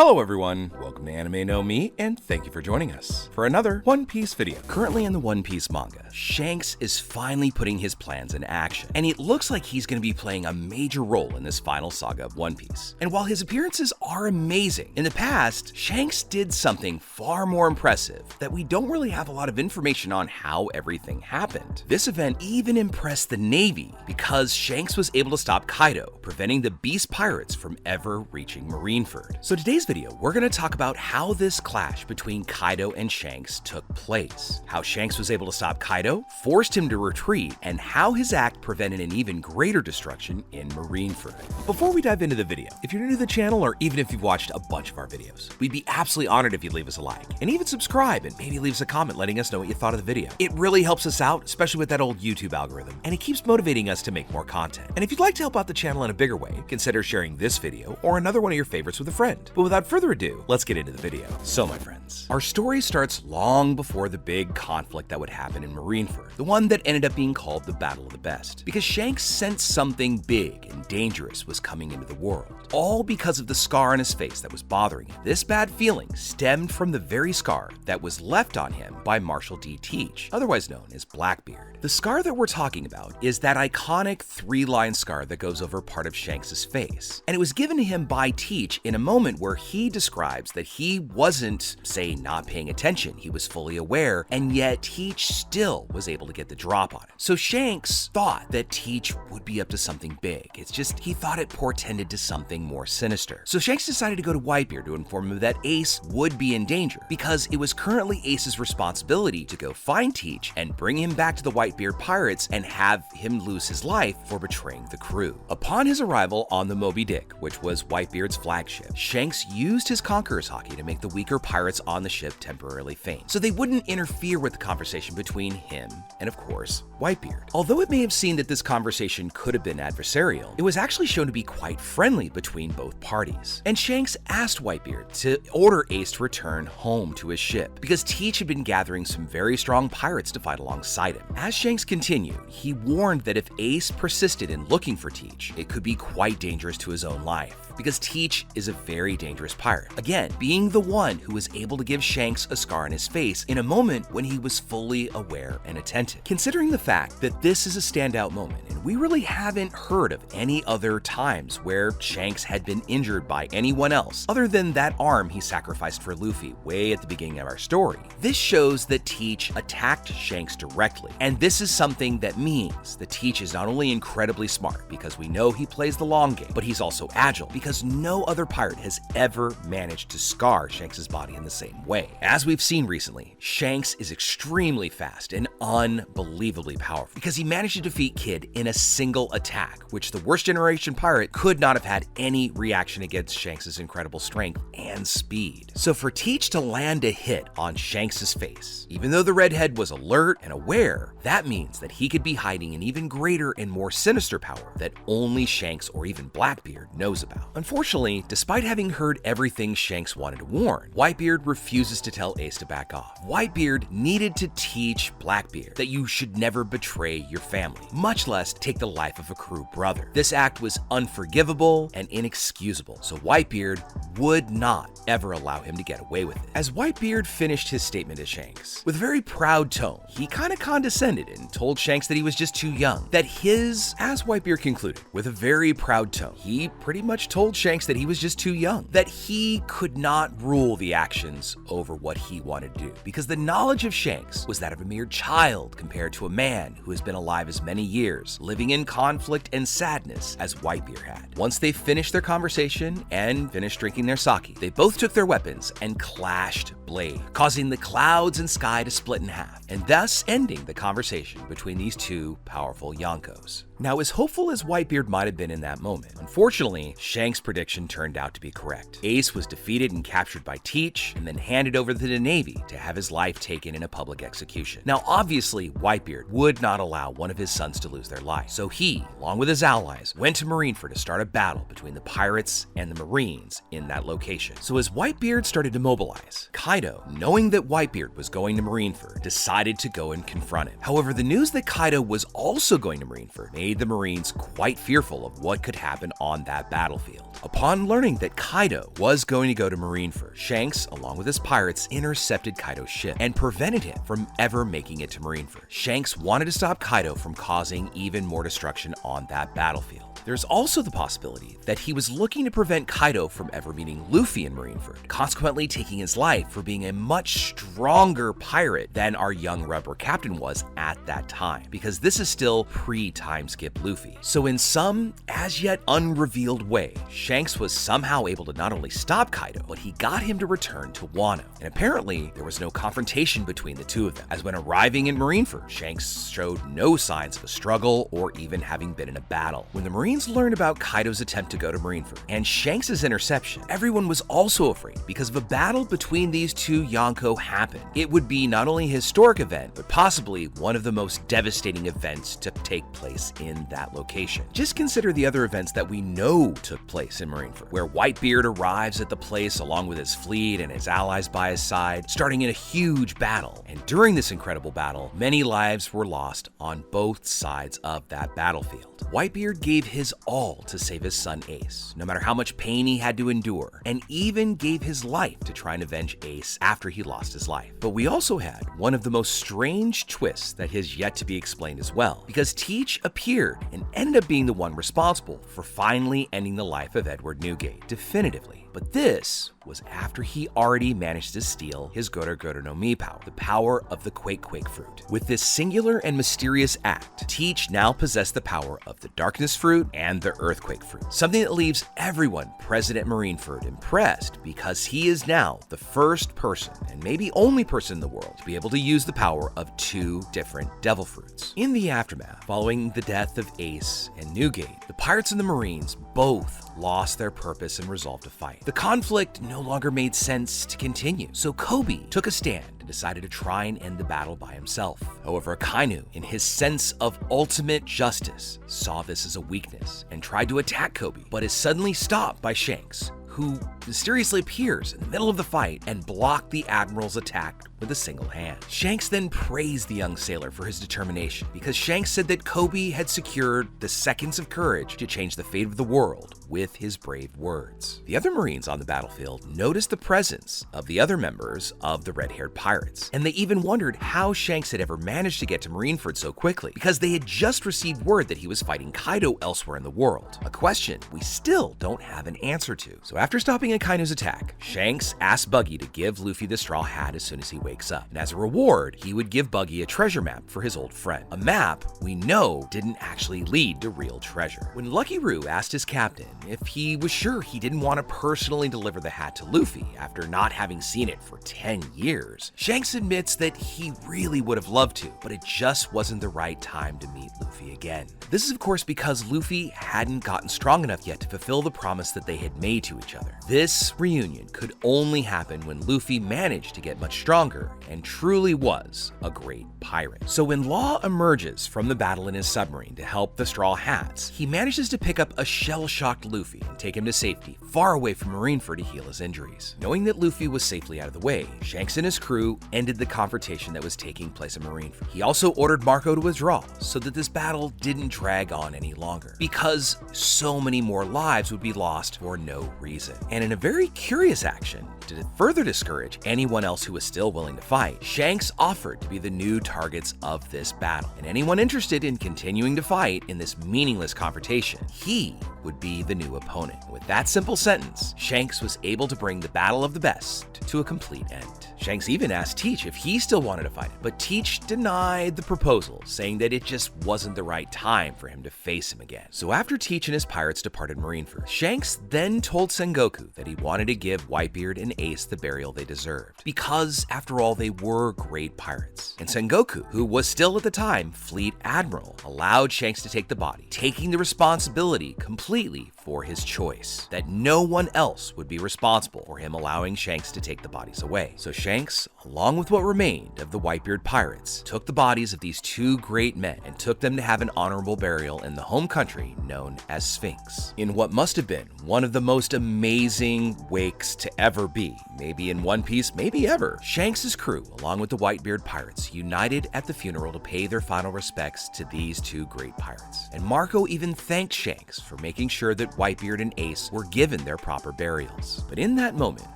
Hello everyone, welcome to Anime No Me, and thank you for joining us for another One Piece video. Currently in the One Piece manga, Shanks is finally putting his plans in action, and it looks like he's going to be playing a major role in this final saga of One Piece. And while his appearances are amazing, in the past, Shanks did something far more impressive that we don't really have a lot of information on how everything happened. This event even impressed the Navy because Shanks was able to stop Kaido, preventing the Beast Pirates from ever reaching Marineford. So today's video, we're going to talk about how this clash between Kaido and Shanks took place, how Shanks was able to stop Kaido, forced him to retreat, and how his act prevented an even greater destruction in Marineford. Before we dive into the video, if you're new to the channel or even if you've watched a bunch of our videos, we'd be absolutely honored if you'd leave us a like and even subscribe and maybe leave us a comment letting us know what you thought of the video. It really helps us out, especially with that old YouTube algorithm, and it keeps motivating us to make more content. And if you'd like to help out the channel in a bigger way, consider sharing this video or another one of your favorites with a friend. But without further ado, let's get into the video. So my friends, our story starts long before the big conflict that would happen in Marineford, the one that ended up being called the Battle of the Best, because Shanks sensed something big and dangerous was coming into the world, all because of the scar on his face that was bothering him. This bad feeling stemmed from the very scar that was left on him by Marshal D. Teach, otherwise known as Blackbeard. The scar that we're talking about is that iconic 3-line scar that goes over part of Shanks' face, and it was given to him by Teach in a moment where he describes that he wasn't, say, not paying attention, he was fully aware, and yet Teach still was able to get the drop on him. So Shanks thought that Teach would be up to something big. It's just, he thought it portended to something more sinister. So Shanks decided to go to Whitebeard to inform him that Ace would be in danger, because it was currently Ace's responsibility to go find Teach and bring him back to the Whitebeard pirates and have him lose his life for betraying the crew. Upon his arrival on the Moby Dick, which was Whitebeard's flagship, Shanks used his Conqueror's Haki to make the weaker pirates on the ship temporarily faint, so they wouldn't interfere with the conversation between him and, of course, Whitebeard. Although it may have seemed that this conversation could have been adversarial, it was actually shown to be quite friendly between both parties. And Shanks asked Whitebeard to order Ace to return home to his ship, because Teach had been gathering some very strong pirates to fight alongside him. As Shanks continued, he warned that if Ace persisted in looking for Teach, it could be quite dangerous to his own life, because Teach is a very dangerous pirate. Again, being the one who was able to give Shanks a scar on his face in a moment when he was fully aware and attentive. Considering the fact that this is a standout moment, and we really haven't heard of any other times where Shanks had been injured by anyone else, other than that arm he sacrificed for Luffy way at the beginning of our story, this shows that Teach attacked Shanks directly. And this is something that means that Teach is not only incredibly smart, because we know he plays the long game, but he's also agile, because no other pirate has ever managed to scar Shanks' body in the same way. As we've seen recently, Shanks is extremely fast and unbelievably powerful, because he managed to defeat Kid in a single attack, which the worst generation pirate could not have had any reaction against Shanks' incredible strength and speed. So for Teach to land a hit on Shanks' face, even though the redhead was alert and aware, that means that he could be hiding an even greater and more sinister power that only Shanks or even Blackbeard knows about. Unfortunately, despite having heard everything Shanks wanted to warn, Whitebeard refuses to tell Ace to back off. Whitebeard needed to teach Blackbeard that you should never betray your family, much less take the life of a crew brother. This act was unforgivable and inexcusable, so Whitebeard would not ever allow him to get away with it. As Whitebeard finished his statement to Shanks, with a very proud tone, he kind of condescended and told Shanks that he was just too young. As Whitebeard concluded, with a very proud tone, he pretty much told Shanks that he was just too young, that he could not rule the actions over what he wanted to do, because the knowledge of Shanks was that of a mere child compared to a man who has been alive as many years, living in conflict and sadness as Whitebeard had. Once they finished their conversation and finished drinking their sake, they both took their weapons and clashed blade, causing the clouds and sky to split in half, and thus ending the conversation between these two powerful Yonkos. Now, as hopeful as Whitebeard might have been in that moment, unfortunately, Shanks' prediction turned out to be correct. Ace was defeated and captured by Teach, and then handed over to the Navy to have his life taken in a public execution. Now, obviously, Whitebeard would not allow one of his sons to lose their life, so he, along with his allies, went to Marineford to start a battle between the pirates and the Marines in that location. So as Whitebeard started to mobilize, Kaido, knowing that Whitebeard was going to Marineford, decided to go and confront him. However, the news that Kaido was also going to Marineford made made the Marines quite fearful of what could happen on that battlefield. Upon learning that Kaido was going to go to Marineford, Shanks, along with his pirates, intercepted Kaido's ship and prevented him from ever making it to Marineford. Shanks wanted to stop Kaido from causing even more destruction on that battlefield. There's also the possibility that he was looking to prevent Kaido from ever meeting Luffy in Marineford, consequently taking his life for being a much stronger pirate than our young rubber captain was at that time, because this is still pre-time skip Luffy. So in some as yet unrevealed way, Shanks was somehow able to not only stop Kaido, but he got him to return to Wano. And apparently, there was no confrontation between the two of them, as when arriving in Marineford, Shanks showed no signs of a struggle or even having been in a battle. When the Marines learned about Kaido's attempt to go to Marineford and Shanks' interception, everyone was also afraid because if a battle between these two Yonko happened, it would be not only a historic event, but possibly one of the most devastating events to take place in that location. Just consider the other events that we know took place in Marineford, where Whitebeard arrives at the place along with his fleet and his allies by his side, starting in a huge battle. And during this incredible battle, many lives were lost on both sides of that battlefield. Whitebeard gave his all to save his son Ace, no matter how much pain he had to endure, and even gave his life to try and avenge Ace after he lost his life. But we also had one of the most strange twists that has yet to be explained as well, because Teach appeared and ended up being the one responsible for finally ending the life of Edward Newgate, definitively. But this was after he already managed to steal his no Mi power, the power of the Quake fruit. With this singular and mysterious act, Teach now possessed the power of the Darkness fruit and the Earthquake fruit, something that leaves everyone present at Marineford impressed because he is now the first person, and maybe only person in the world, to be able to use the power of two different devil fruits. In the aftermath, following the death of Ace and Newgate, the pirates and the Marines both lost their purpose and resolve to fight. The conflict no longer made sense to continue, so Kobe took a stand and decided to try and end the battle by himself. However, Akainu, in his sense of ultimate justice, saw this as a weakness and tried to attack Kobe, but is suddenly stopped by Shanks, who mysteriously appears in the middle of the fight and blocked the Admiral's attack with a single hand. Shanks then praised the young sailor for his determination, because Shanks said that Kobe had secured the seconds of courage to change the fate of the world with his brave words. The other Marines on the battlefield noticed the presence of the other members of the red-haired pirates, and they even wondered how Shanks had ever managed to get to Marineford so quickly, because they had just received word that he was fighting Kaido elsewhere in the world, a question we still don't have an answer to. So after stopping Akainu's attack, Shanks asked Buggy to give Luffy the straw hat as soon as he wakes up, and as a reward, he would give Buggy a treasure map for his old friend. A map we know didn't actually lead to real treasure. When Lucky Roo asked his captain if he was sure he didn't want to personally deliver the hat to Luffy after not having seen it for 10 years, Shanks admits that he really would have loved to, but it just wasn't the right time to meet Luffy again. This is of course because Luffy hadn't gotten strong enough yet to fulfill the promise that they had made to each other. This reunion could only happen when Luffy managed to get much stronger and truly was a great pirate. So when Law emerges from the battle in his submarine to help the Straw Hats, he manages to pick up a shell-shocked Luffy and take him to safety, far away from Marineford to heal his injuries. Knowing that Luffy was safely out of the way, Shanks and his crew ended the confrontation that was taking place in Marineford. He also ordered Marco to withdraw so that this battle didn't drag on any longer, because so many more lives would be lost for no reason. And in a very curious action, to further discourage anyone else who was still willing to fight, Shanks offered to be the new targets of this battle, and anyone interested in continuing to fight in this meaningless confrontation, he would be the new opponent. With that simple sentence, Shanks was able to bring the battle of the best to a complete end. Shanks even asked Teach if he still wanted to fight him, but Teach denied the proposal, saying that it just wasn't the right time for him to face him again. So after Teach and his pirates departed Marineford, Shanks then told Sengoku that he wanted to give Whitebeard and Ace the burial they deserved, because after all, they were great pirates. And Sengoku, who was still at the time Fleet Admiral, allowed Shanks to take the body, taking the responsibility completely for his choice, that no one else would be responsible for him allowing Shanks to take the bodies away. So Shanks, along with what remained of the Whitebeard pirates, took the bodies of these two great men and took them to have an honorable burial in the home country known as Sphinx, in what must have been one of the most amazing wakes to ever be, maybe in One Piece, maybe ever. Shanks' crew, along with the Whitebeard pirates, united at the funeral to pay their final respects to these two great pirates. And Marco even thanked Shanks for making sure that Whitebeard and Ace were given their proper burials. But in that moment,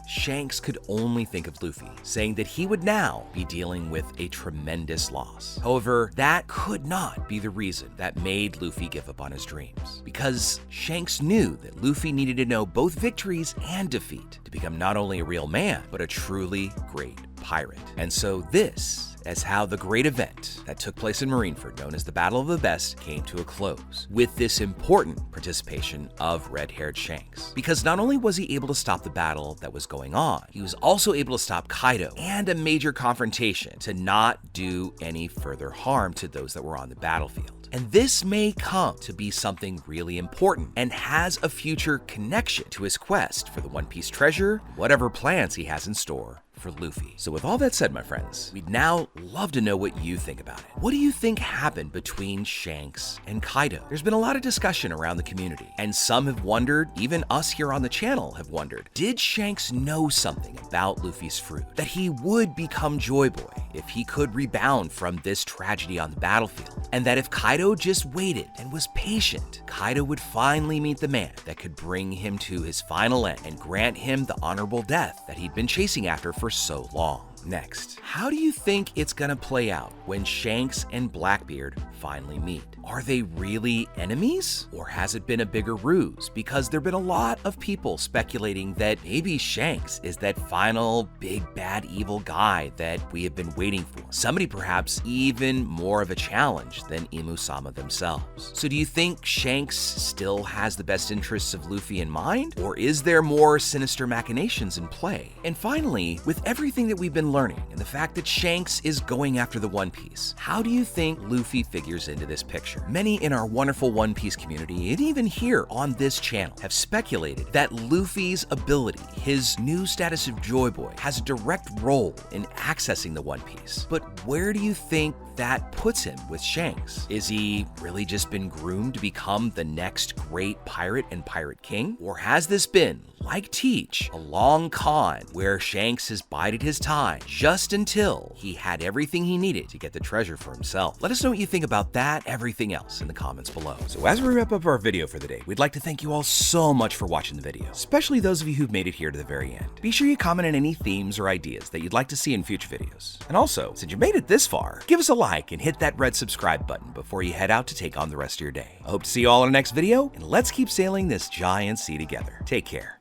Shanks could only think of Luffy, saying that he would now be dealing with a tremendous loss. However, that could not be the reason that made Luffy give up on his dreams, because Shanks knew that Luffy needed to know both victories and defeat to become not only a real man, but a truly great pirate. And so this is how the great event that took place in Marineford, known as the Battle of the Best, came to a close, with this important participation of red-haired Shanks. Because not only was he able to stop the battle that was going on, he was also able to stop Kaido and a major confrontation to not do any further harm to those that were on the battlefield. And this may come to be something really important and has a future connection to his quest for the One Piece treasure, whatever plans he has in store for Luffy. So with all that said, my friends, we'd now love to know what you think about it. What do you think happened between Shanks and Kaido? There's been a lot of discussion around the community, and some have wondered, even us here on the channel have wondered, did Shanks know something about Luffy's fruit? That he would become Joy Boy if he could rebound from this tragedy on the battlefield? And that if Kaido just waited and was patient, Kaido would finally meet the man that could bring him to his final end and grant him the honorable death that he'd been chasing after for so long. Next, how do you think it's gonna play out when Shanks and Blackbeard finally meet? Are they really enemies? Or has it been a bigger ruse? Because there've been a lot of people speculating that maybe Shanks is that final big bad evil guy that we have been waiting for. Somebody perhaps even more of a challenge than Imu-sama themselves. So do you think Shanks still has the best interests of Luffy in mind? Or is there more sinister machinations in play? And finally, with everything that we've been learning and the fact that Shanks is going after the One Piece, how do you think Luffy figures into this picture? Many in our wonderful One Piece community, and even here on this channel, have speculated that Luffy's ability, his new status of Joy Boy, has a direct role in accessing the One Piece. But where do you think that puts him with Shanks? Is he really just been groomed to become the next great pirate and pirate king? Or has this been, like Teach, a long con where Shanks has bided his time just until he had everything he needed to get the treasure for himself? Let us know what you think about that, everything else in the comments below. So as we wrap up our video for the day, we'd like to thank you all so much for watching the video, especially those of you who've made it here to the very end. Be sure you comment on any themes or ideas that you'd like to see in future videos. And also, since you made it this far, give us a like and hit that red subscribe button before you head out to take on the rest of your day. I hope to see you all in our next video, and let's keep sailing this giant sea together. Take care.